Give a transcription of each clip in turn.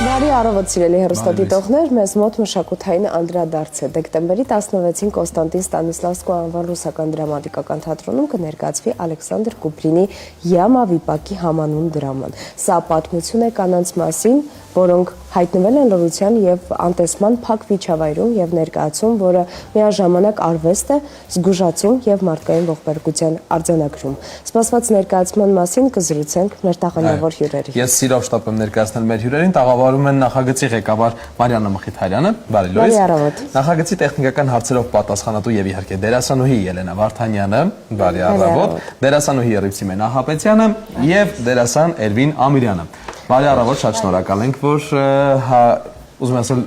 Բարի առավոտ սիրելի հեռուստադիտողներ, մեզ մոտ մշակութային անդրադարձ է։ Դեկտեմբերի 16-ին Կոնստանտին Ստանիսլավսկու անվան ռուսական դրամատիկական թատրոնում կներկայացվի Ալեքսանդր Կուպրինի «Յամա վիպակի» համանուն դրաման։ Սա պատմություն է կանանց մասին, որոնք հայտնվել են լռության և անտեսման փակ միջավայրում և ներկայացում, որը միաժամանակ արվեստ է, զգուշացում և մարդկային ողբերգության արձանագրում։ Սպասված ներկայացման մասին կզրուցենք մեր տաղանդավոր հյուրերի։ Ես սիրով շտապ եմ ներկայացնել մեր հյուրերին, տաղավարում են նախագծի ղեկավար Մարիաննա Մխիթարյանը, բարի լույս, նախագծի տեխնիկական հարցերով պատասխանատու և իհարկե դերասանուհի Ելենա Վարդանյանը, բարի առավոտ, դերասանուհի Ռիփսիմե Նահապետյանը և դերասան Էրվին Ամիրյանը։ Բարի առավոտ, շատ շնորհակալ ենք, որ ուզում ասել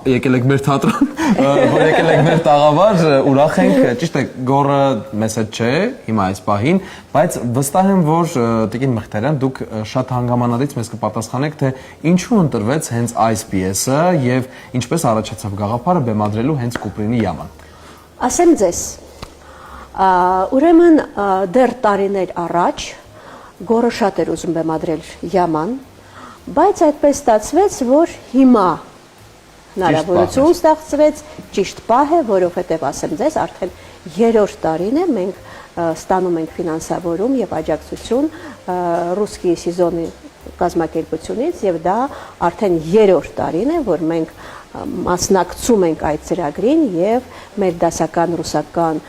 եկել եք մեր թատրոն, որ եկել եք մեր տաղավար, ուրախ ենք, ճիշտ է, գոռը մեզ հետ չէ, հիմա այս պահին, բայց վստահ եմ, որ Տիկին Մխիթարյան, դուք շատ հանգամանալից մեզ կպատասխանեք, թե ինչու ընտրվեց հենց այս պիեսը և ինչպես առաջացավ գաղափարը բեմադրելու հենց Կուպրինի «Յաման»։ Ասեմ ձեզ, ուրեմն դեռ տարիներ առաջ գոռը շատ էր ուզում բեմադրել «Յաման», բայց այդպես ստացվեց, որ հիմա հնարավորություն ստեղծվեց, ճիշտ պահ է, որովհետև ասեմ ձեզ, արդեն 3-րդ տարին է մենք ստանում ենք ֆինանսավորում և աջակցություն ռուսկի սեզոնի կազմակերպությունից և դա արդեն 3-րդ տարին է, որ մենք մասնակցում ենք այդ ծրագրին և մեր դասական ռուսական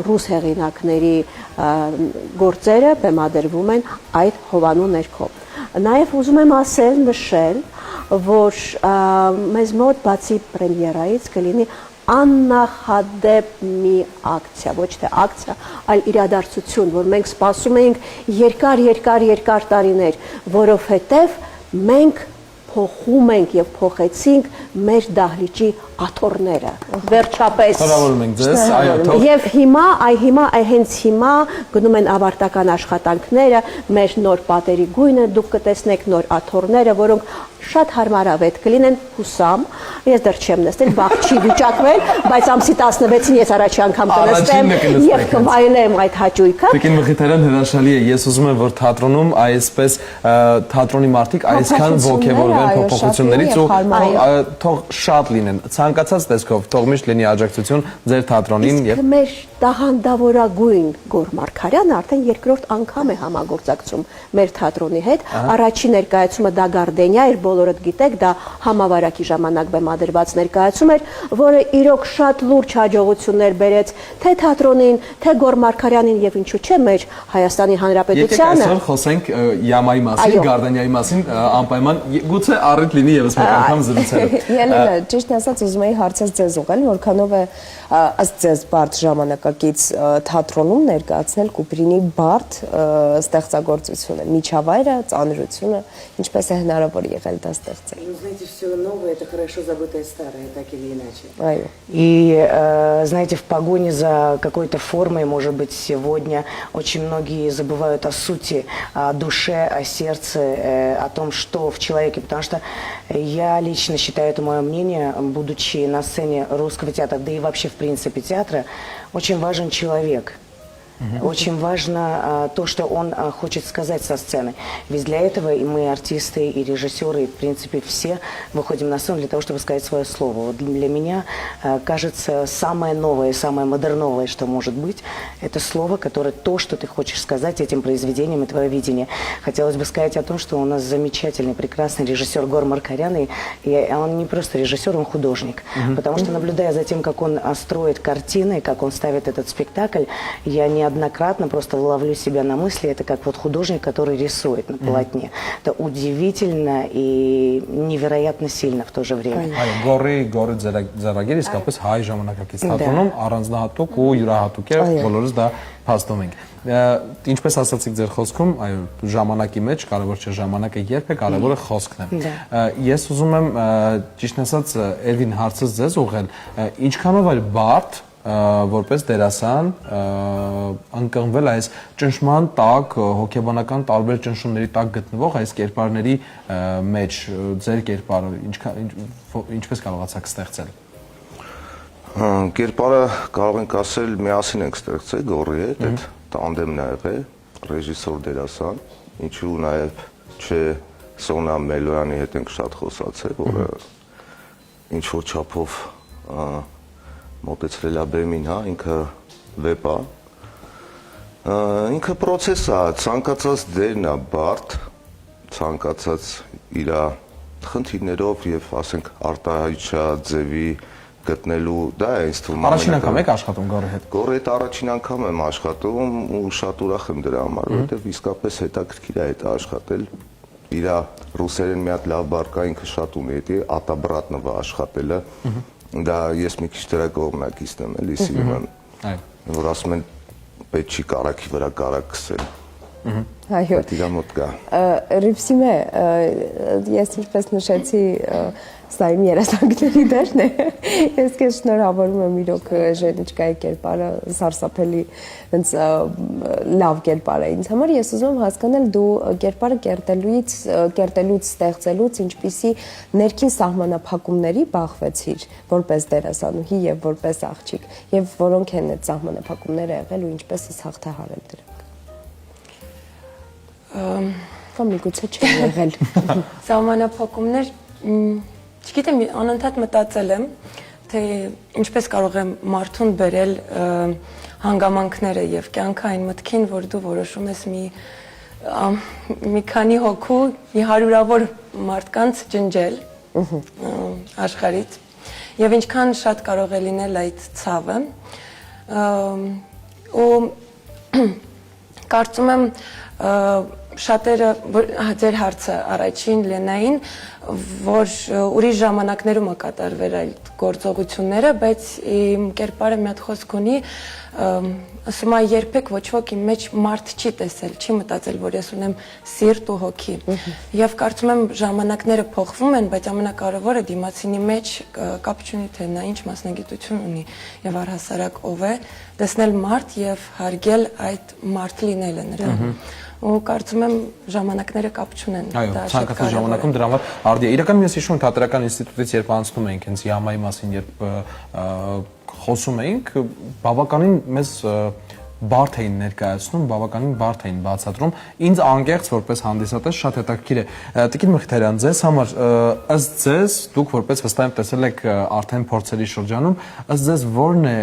ռուս հեղինակների գործերը բեմադրվում են այդ հովանու ներքո։ Նաև ուզում եմ ասել, նշել, որ մեզ մոտ բացի պրեմիերայից կլինի աննախադեպ մի ակցիա, ոչ թե ակցիա, այլ իրադարձություն, որ մենք սպասում ենք երկար տարիներ, որովհետև մենք փոխում ենք և փոխեցինք մեր դահլիճի աթոռները, վերջապես։ Շնորհավորում ենք ձեզ, այո, և հենց հիմա գնում են ավարտական աշխատանքները, մեր նոր պատերի գույնը, դուք կտեսնեք նոր աթոռները, որոնք շատ հարմարավետ կլինեն, հուսամ, ես դեռ չեմ նստել, վաղ չի վիճակվել, բայց ամսի 16-ին ես առաջի անգամ կնստեմ և կվայելեմ այդ հաճույքը։ Տիկին Մխիթարյան, հրաշալի է, ես ուզում եմ, որ թատրոնում այսպես թատրոնի մարդիկ այսքան ոգևորվեն փոփոխություններից ու թող շատ լինեն, ցանկացած տեսքով, թող միշտ լինի աջակցություն ձեր թատրոնին։ Իսկ մեր տաղանդավորագույն Գոռ Մարգարյանը արդեն 2-րդ անգամ է համագործակցում մեր թատրոնի հետ, առաջին ներկայացումը դա Գարդենիա էր, բոլորդ գիտեք, դա համավարակի ժամանակ բեմադրված ներկայացում էր, որը իրոք շատ լուրջ հաջողություններ բերեց թե թատրոնին, թե Գոռ Մարգարյանին և ինչու չէ մեր Հայաստանի Հանրապետությանը։ Եկեք այսօր խոսենք Յամայի մասին, Գարդենիայի մասին, անպայման գուցե առիթ լինի ևս մեկ անգամ զրուցելու։ Ելենա, ճիշտ ասած ուզում էի հարցս ձեզ ուղղել, որքանով է ըստ ձեզ բարդ ժամանակակից թատրոնում ներկայացնել Կուպրինի բարդ ստեղծագործությունը, միջավայրը, ծանրությունը, ինչպես է հնարավոր եղել դա ստեղծել։ Знаете, все новое это хорошо забытое старое, так или иначе. Այո։ И знаете, в погоне за какой-то формой, может быть, сегодня очень многие забывают о сути, о душе, о сердце, о том, что в человеке, потому что я лично считаю, это мое мнение, будучи на сцене русского театра, да и вообще в принципе театра, очень важен человек. Очень важно то, что он хочет сказать со сцены. Ведь для этого и мы, артисты, и режиссеры, и, в принципе, все выходим на сцену для того, чтобы сказать свое слово. Вот для меня, кажется, самое новое, самое модерновое, что может быть, это слово, которое то, что ты хочешь сказать этим произведением и твое видение. Хотелось бы сказать о том, что у нас замечательный, прекрасный режиссер Гор Маркарян, и он не просто режиссер, он художник. Потому что, наблюдая за тем, как он строит картины, как он ставит этот спектакль, я неоднократно просто ловлю себя на мысли, это как вот художник, который рисует на полотне. Это удивительно и невероятно сильно в то же время. Գոռի ձեռագիր իսկապես հայ ժամանակակից թատրոնում առանձնահատուկ ու յուրահատուկ է, բոլորս դա փաստում ենք։ Ինչպես ասացիք ձեր խոսքում, այո, ժամանակի մեջ կարևոր չէ ժամանակը երբ է, կարևորը խոսքն է։ Ես ուզում եմ ճիշտ ասած Էրվին հարցս ձեզ ուղղել, ինչքանով է բարդ որպես դերասան ընկղմվել այս ճնշման տակ, հոգեբանական տարբեր ճնշումների տակ գտնվող այս կերպարների մեջ, ձեր կերպարը ինչպես կարողացաք ստեղծել։ Կերպարը կարող ենք ասել միասին ենք ստեղծել Գոռի հետ, այդ տանդեմն ա եղել, ռեժիսոր դերասան, ինչու նաև չէ Սոնա Մելոյանի հետ ենք շատ խոսացել, որը ինչ որ չափով մոտեցրել է բեմին, հա, ինքը վեպ է։ Ինքը process է, ցանկացած դերն է բարդ, ցանկացած իր խնդիրներով եւ ասենք արտահայտչաձևի գտնելու, դա է ինձ թվում։ Առաջին անգամ եք աշխատում Գորի հետ։ Գորի հետ առաջին անգամ եմ աշխատում ու շատ ուրախ եմ դրա համար, որովհետեւ իսկապես հետաքրքիր է այդ աշխատել։ Իր ռուսերեն մի հատ լավ բառ կա, ինքը շատ ունի, էդի ատաբրատնովա աշխատելը։ Դա ես մի քիչ դրա կողմնակիցն եմ, էլի Սիմոն։ Որ ասում են պետք չի կարակի վրա կարակ քսել։ Այո։ Դա մոտ կա։ Ռիփսիմե, ես ինչպես նշեցի, սա իմ երազանքների դերն է։ Ես քեզ շնորհավորում եմ իրոք Ժենիչկայի կերպարը, սարսափելի, հենց լավ կերպար է ինձ համար։ Ես ուզում եմ հասկանալ դու կերպարը կերտելուց, ստեղծելուց ինչպիսի ներքին սահմանափակումների բախվեցիր որպես դերասանուհի եւ որպես աղջիկ, եւ որոնք են այդ սահմանափակումները եղել ու ինչպես ես հաղթահարել դրանք։ Կամ միգուցե չի եղել։ Սահմանափակումներ, չգիտեմ, անընդհատ մտածել եմ, թե ինչպես կարող եմ մարդուն բերել հանգամանքները եւ կյանքը այն մտքին, որ դու որոշում ես մի քանի հոգու, մի հարյուրավոր մարդկանց ջնջել աշխարհից եւ ինչքան շատ կարող է լինել այդ ցավը ու կարծում եմ շատերը ձեր հարցը առաջին Լենային, որ ուրիշ ժամանակներում է կատարվել այդ գործողությունները, բայց իմ կերպարը մի հատ խոսք ունի, ասում է երբեք ոչ ոք իմ մեջ մարդ չի տեսել, չի մտածել, որ ես ունեմ սիրտ ու հոգի։ Եվ կարծում եմ ժամանակները փոխվում են, բայց ամենակարևորը դիմացինի մեջ կապ չունի, թե նա ինչ մասնագիտություն ունի եւ առհասարակ ով է, տեսնել մարդ եւ հարգել այդ մարդ լինելը նրան։ Ու կարծում եմ ժամանակները կապ չունեն։ Այո, ցանկացած ժամանակում դրա համար արդի է։ Իրականում ես հիշում եմ թատերական ինստիտուտից երբ անցնում էինք հենց ՅԱՄԱ-ի մասին, երբ խոսում էինք, բավականին մեզ բարդ էին ներկայացնում, բավականին բարդ էին բացատրում։ Ինձ անկեղծ որպես հանդիսատես շատ հետաքրքիր է։ Տիկին Մխիթարյան, ձեզ համար ըստ ձեզ դուք որպես վստահ եմ տեսել եք արդեն փորձերի շրջանում, ըստ ձեզ ո՞րն է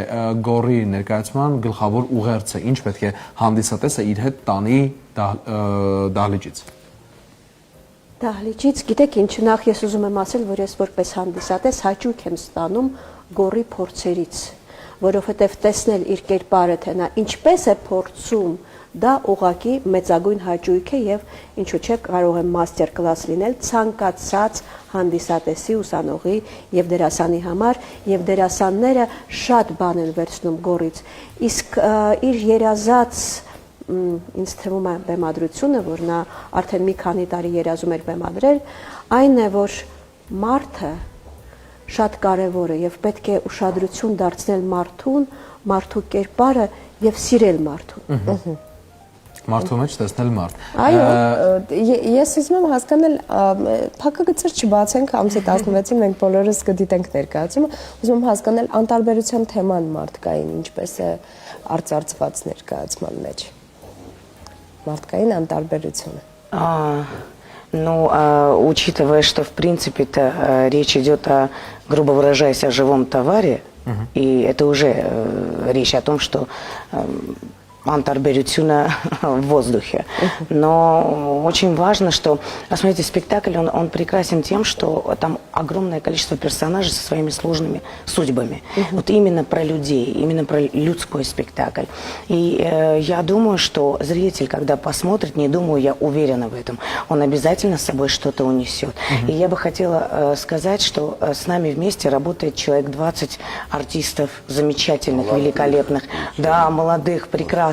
Գորի ներկայացման գլխավոր ուղերձը, ինչ պետք է հանդիսատեսը իր հետ տանի դահլիճից։ Դահլիճից, գիտեք ինչ, նախ ես ուզում եմ ասել, որ ես որպես հանդիսատես հաճույք եմ ստանում Գորի փորձերից, որովհետև տեսնել իր կերպարը, թե նա ինչպես է փորձում, դա ուղղակի մեծագույն հաճույք է եւ ինչու՞ չէ կարող է մաստեր կլաս լինել ցանկացած հանդիսատեսի, ուսանողի եւ դերասանի համար, եւ դերասանները շատ բան են վերցնում Գորից, իսկ իր երազած ինձ թվում է բեմադրությունը, որ նա արդեն մի քանի տարի երազում էր բեմադրել, այն է, որ մարդը շատ կարևոր է եւ պետք է ուշադրություն դարձնել մարդուն, մարդու կերպարը եւ սիրել մարդուն։ Մարդու մեջ տեսնել մարդ։ Այո, ես ուզում եմ հասկանալ, փակագծեր չբացենք, ամսի 16-ին մենք բոլորս կդիտենք ներկայացումը, ուզում եմ հասկանալ անտարբերության թեման մարդկային ինչպես է արծարծված ներկայացման մեջ։ Մարդկային անտարբերությունը։ Ну, учитывая, что в принципе-то речь идет о, грубо выражаясь, о живом товаре, и это уже речь о том, что антарберютюна в воздухе. Но очень важно, что, смотрите, спектакль, он прекрасен тем, что там огромное количество персонажей со своими сложными судьбами. Вот именно про людей, именно про людской спектакль. И я думаю, что зритель, когда посмотрит, не думаю, я уверена в этом, он обязательно с собой что-то унесет. И я бы хотела сказать, что с нами вместе работает человек 20 артистов замечательных, великолепных, да, молодых, прекрасных.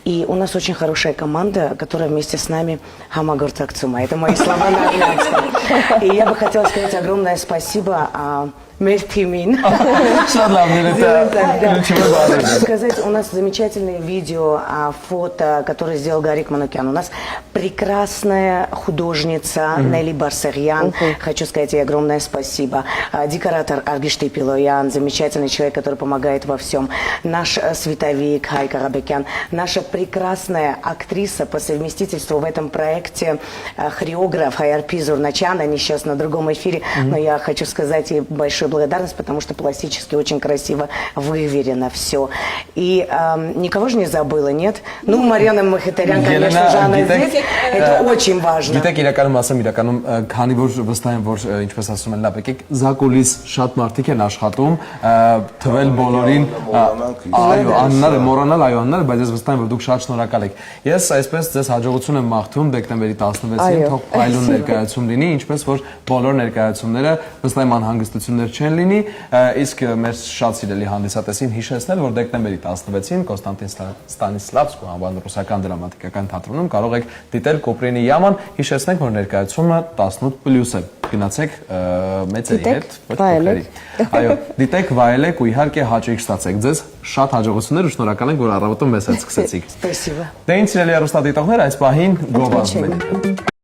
И у нас очень хорошая команда, которая вместе с нами Хамагортакцума. Это мои слова на армянском. И я бы хотела сказать огромное спасибо Мертимин. Сказать, у нас замечательные видео, фото, которые сделал Гарик Манукян. У нас прекрасная художница Нелли Барсерьян. Хочу сказать ей огромное спасибо. Декоратор Аргишты Пилоян, замечательный человек, который помогает во всем. Наш световик Хайка Рабекян. Наша прекрасная актриса по совместительству в этом проекте, хореограф Хайарпи Зурначан. Они сейчас на другом эфире, но я хочу сказать ей большое благодарность, потому что пластически очень красиво выверено все. И никого же не забыла, нет? Ну, Марьяна Махитарян, конечно же, она здесь. Это очень важно. Գիտեք իրականում ասեմ իրականում քանի որ վստահ եմ որ ինչպես ասում են լավ եկեք զակուլիս շատ մարդիկ են աշխատում թվել բոլորին այո աննար մոռանալ այո աննար բայց ես վստահ եմ որ դուք շատ շնորհակալ եք ես այսպես ձեզ հաջողություն եմ մաղթում դեկտեմբերի 16-ին թող փայլուն ներկայացում լինի ինչպես որ բոլոր ներկայացումները վստահ եմ անհանգստություններ չեն լինի իսկ մեր շատ սիրելի հանդիսատեսին հիշեցնել որ դեկտեմբերի 16-ին Կոստանտին Ստանիսլավսկու անվան ռուսական դրամատիկական թատրոնում կարող եք դիտել Կոպրինի Yaman հիշեցնենք որ ներկայացումը 18+ է գնացեք մեծերի հետ ոչ փոքրերի այո դիտեք վայելեք ու իհարկե հաճույք ստացեք ձեզ շատ հաջողություններ ու շնորհակալ ենք որ առավոտը մեզ հետ սկսեցիք Спасибо. Դե ինչ սիրելի հեռուստադիտողներ այս պահին գովազդում ենք